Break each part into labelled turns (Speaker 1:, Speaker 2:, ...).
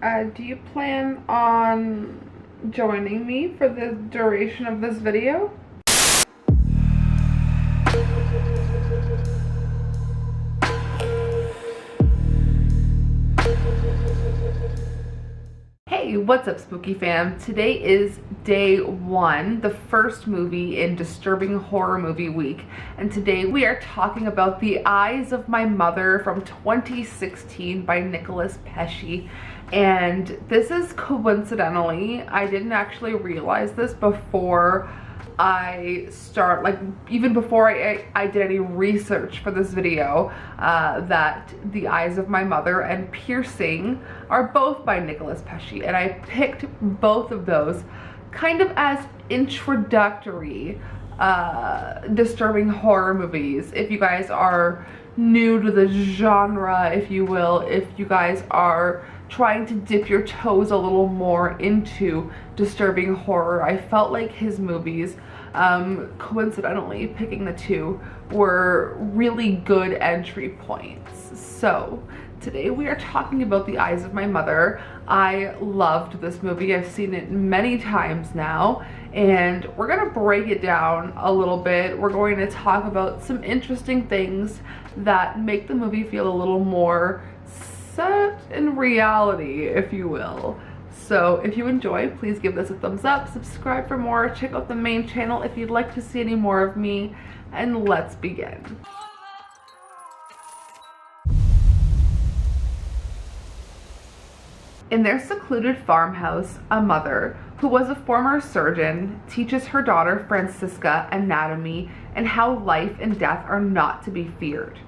Speaker 1: Do you plan on joining me for the duration of this video? Hey, what's up, Spooky fam? Today is day one, the first movie in Disturbing Horror Movie Week, and today we are talking about The Eyes of My Mother from 2016 by Nicholas Pesce. And this is coincidentally, I didn't actually realize this before even before I did any research for this video, that The Eyes of My Mother and Piercing are both by Nicholas Pesce, and I picked both of those kind of as introductory disturbing horror movies. If you guys are new to the genre, if you will, if you guys are trying to dip your toes a little more into disturbing horror, I felt like his movies, coincidentally picking the two, were really good entry points. So today we are talking about The Eyes of My Mother. I loved this movie. I've seen it many times now, and we're gonna break it down a little bit. We're going to talk about some interesting things that make the movie feel a little more set in reality, if you will. So if you enjoy, please give this a thumbs up, subscribe for more, check out the main channel if you'd like to see any more of me, and let's begin. In their secluded farmhouse, a mother, who was a former surgeon, teaches her daughter Francisca anatomy and how life and death are not to be feared.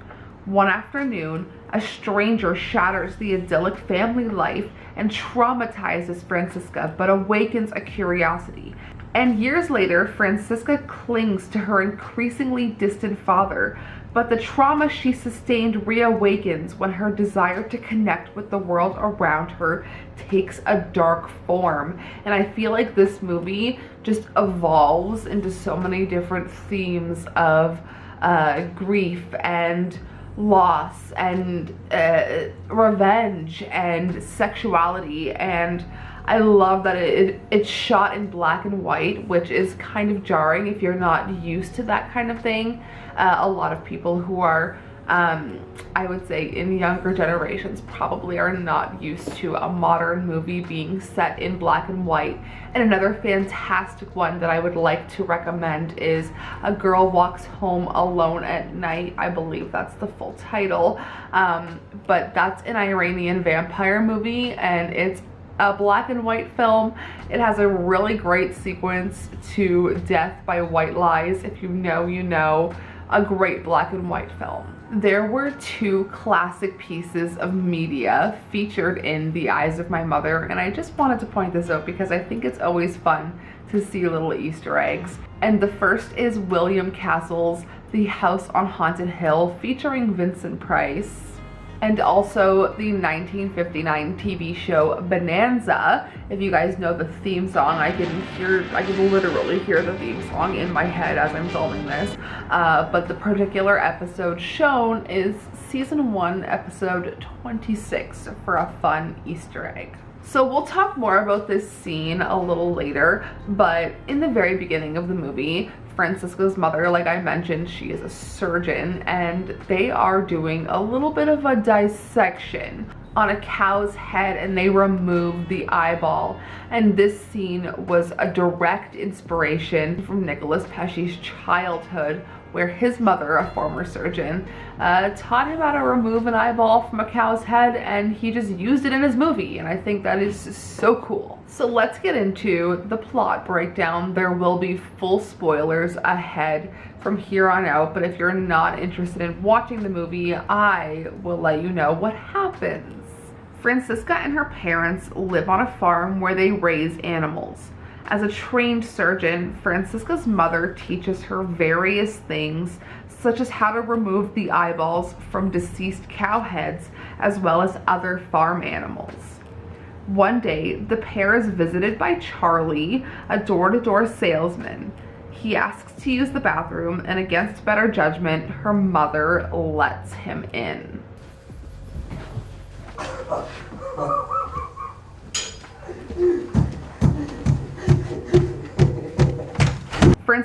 Speaker 1: One afternoon, a stranger shatters the idyllic family life and traumatizes Francisca, but awakens a curiosity. And years later, Francisca clings to her increasingly distant father, but the trauma she sustained reawakens when her desire to connect with the world around her takes a dark form. And I feel like this movie just evolves into so many different themes of grief and loss and revenge and sexuality. And I love that it's shot in black and white, which is kind of jarring if you're not used to that kind of thing. A lot of people who are I would say in younger generations probably are not used to a modern movie being set in black and white. And another fantastic one that I would like to recommend is A Girl Walks Home Alone at Night. I believe that's the full title, but that's an Iranian vampire movie, and it's a black and white film. It has a really great sequence to Death by White Lies. If you know, you know. A great black and white film. There were two classic pieces of media featured in The Eyes of My Mother, and I just wanted to point this out because I think it's always fun to see little Easter eggs. And the first is William Castle's The House on Haunted Hill, featuring Vincent Price, and also the 1959 TV show Bonanza. If you guys know the theme song, I can literally hear the theme song in my head as I'm filming this. But the particular episode shown is season 1, episode 26, for a fun Easter egg. So we'll talk more about this scene a little later, but in the very beginning of the movie, Francisca's mother, like I mentioned, she is a surgeon, and they are doing a little bit of a dissection on a cow's head, and they remove the eyeball. And this scene was a direct inspiration from Nicholas Pesce's childhood, where his mother, a former surgeon, taught him how to remove an eyeball from a cow's head, and he just used it in his movie, and I think that is so cool. So let's get into the plot breakdown. There will be full spoilers ahead from here on out, but if you're not interested in watching the movie, I will let you know what happens. Francisca and her parents live on a farm where they raise animals. As a trained surgeon, Francisca's mother teaches her various things, such as how to remove the eyeballs from deceased cow heads, as well as other farm animals. One day, the pair is visited by Charlie, a door-to-door salesman. He asks to use the bathroom, and against better judgment, her mother lets him in.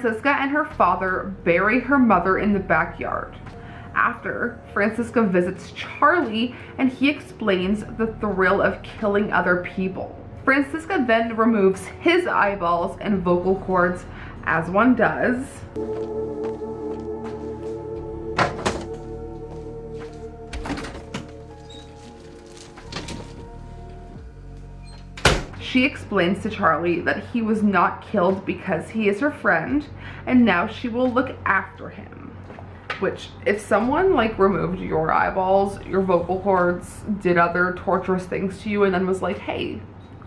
Speaker 1: Francisca and her father bury her mother in the backyard. After, Francisca visits Charlie and he explains the thrill of killing other people. Francisca then removes his eyeballs and vocal cords, as one does. She explains to Charlie that he was not killed because he is her friend, and now she will look after him. Which, if someone like removed your eyeballs, your vocal cords, did other torturous things to you, and then was like, hey,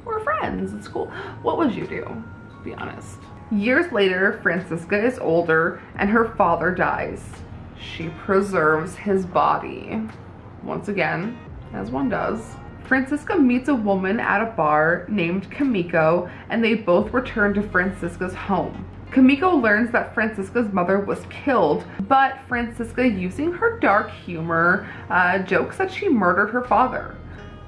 Speaker 1: we're friends, it's cool, what would you do? Be honest. Years later, Francisca is older and her father dies. She preserves his body. Once again, as one does. Francisca meets a woman at a bar named Kimiko, and they both return to Francisca's home. Kimiko learns that Francisca's mother was killed, but Francisca, using her dark humor, jokes that she murdered her father.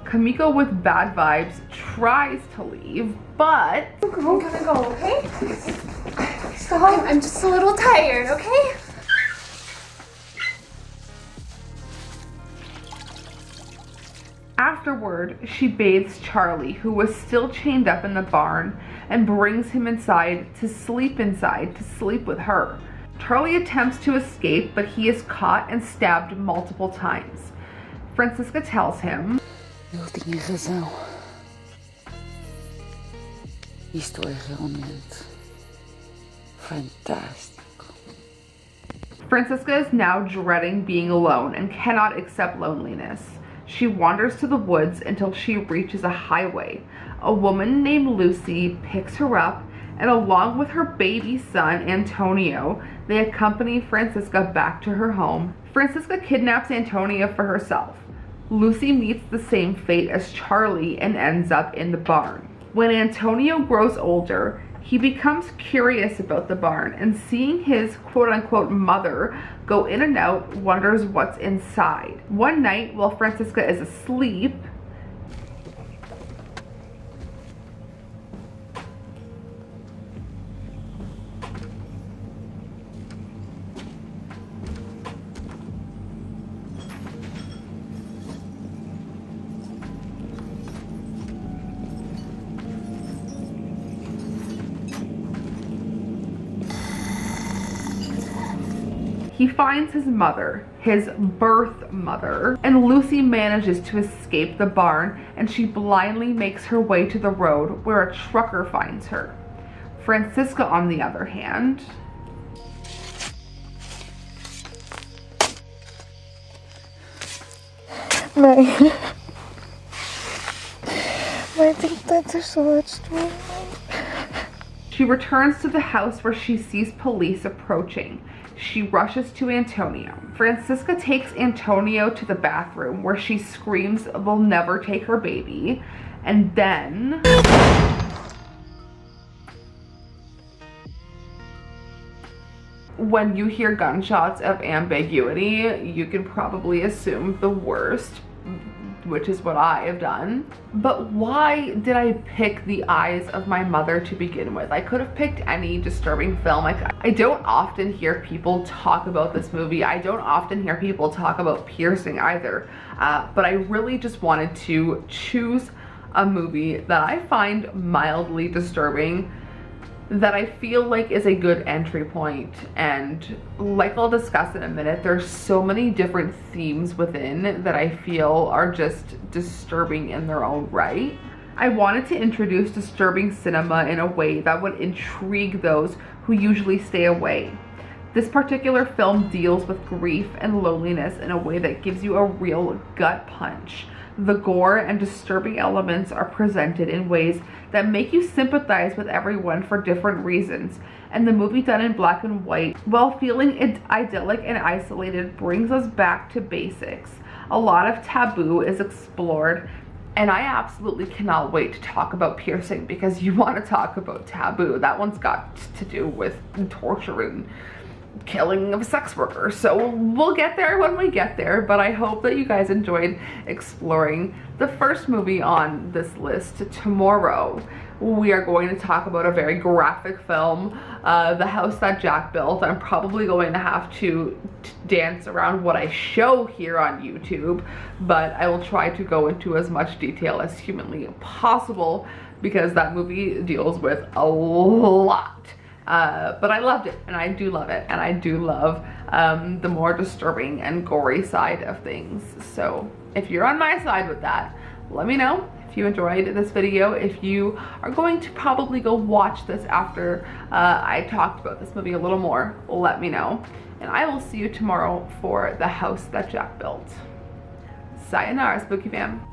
Speaker 1: Kimiko, with bad vibes, tries to leave, but...
Speaker 2: I'm gonna go, okay? Stop. I'm just a little tired, okay?
Speaker 1: Afterward, she bathes Charlie, who was still chained up in the barn, and brings him inside to sleep with her. Charlie attempts to escape, but he is caught and stabbed multiple times. Francisca tells him,
Speaker 3: Eu tinha razão. Isto é realmente fantástico.
Speaker 1: Francisca is now dreading being alone and cannot accept loneliness. She wanders to the woods until she reaches a highway. A woman named Lucy picks her up, and along with her baby son, Antonio, they accompany Francisca back to her home. Francisca kidnaps Antonio for herself. Lucy meets the same fate as Charlie and ends up in the barn. When Antonio grows older, he becomes curious about the barn, and seeing his quote-unquote mother go in and out, wonders what's inside. One night, while Francisca is asleep, he finds his mother, his birth mother, and Lucy manages to escape the barn, and she blindly makes her way to the road where a trucker finds her. Francisca, on the other hand,
Speaker 2: Mãe, tenho tantas saudades de mim.
Speaker 1: she returns to the house where she sees police approaching. She rushes to Antonio. Francisca takes Antonio to the bathroom where she screams they'll never take her baby. And then... when you hear gunshots of ambiguity, you can probably assume the worst, which is what I have done. But why did I pick The Eyes of My Mother to begin with? I could have picked any disturbing film. I don't often hear people talk about this movie. I don't often hear people talk about piercing either. But I really just wanted to choose a movie that I find mildly disturbing, that I feel like is a good entry point. And like I'll discuss in a minute, there's so many different themes within that I feel are just disturbing in their own right. I wanted to introduce disturbing cinema in a way that would intrigue those who usually stay away. This particular film deals with grief and loneliness in a way that gives you a real gut punch. The gore and disturbing elements are presented in ways that make you sympathize with everyone for different reasons, and the movie, done in black and white, while feeling idyllic and isolated, brings us back to basics. A lot of taboo is explored, and I absolutely cannot wait to talk about piercing, because you want to talk about taboo. That one's got to do with torture and killing of a sex worker. So we'll get there when we get there, but I hope that you guys enjoyed exploring the first movie on this list. Tomorrow we are going to talk about a very graphic film, The House That Jack Built. I'm probably going to have to dance around what I show here on YouTube, but I will try to go into as much detail as humanly possible because that movie deals with a lot. But I loved it, and I do love it, and I do love the more disturbing and gory side of things. So if you're on my side with that, let me know. If you enjoyed this video, if you are going to probably go watch this after I talked about this movie a little more, let me know. And I will see you tomorrow for The House That Jack Built. Sayonara, Spooky fam.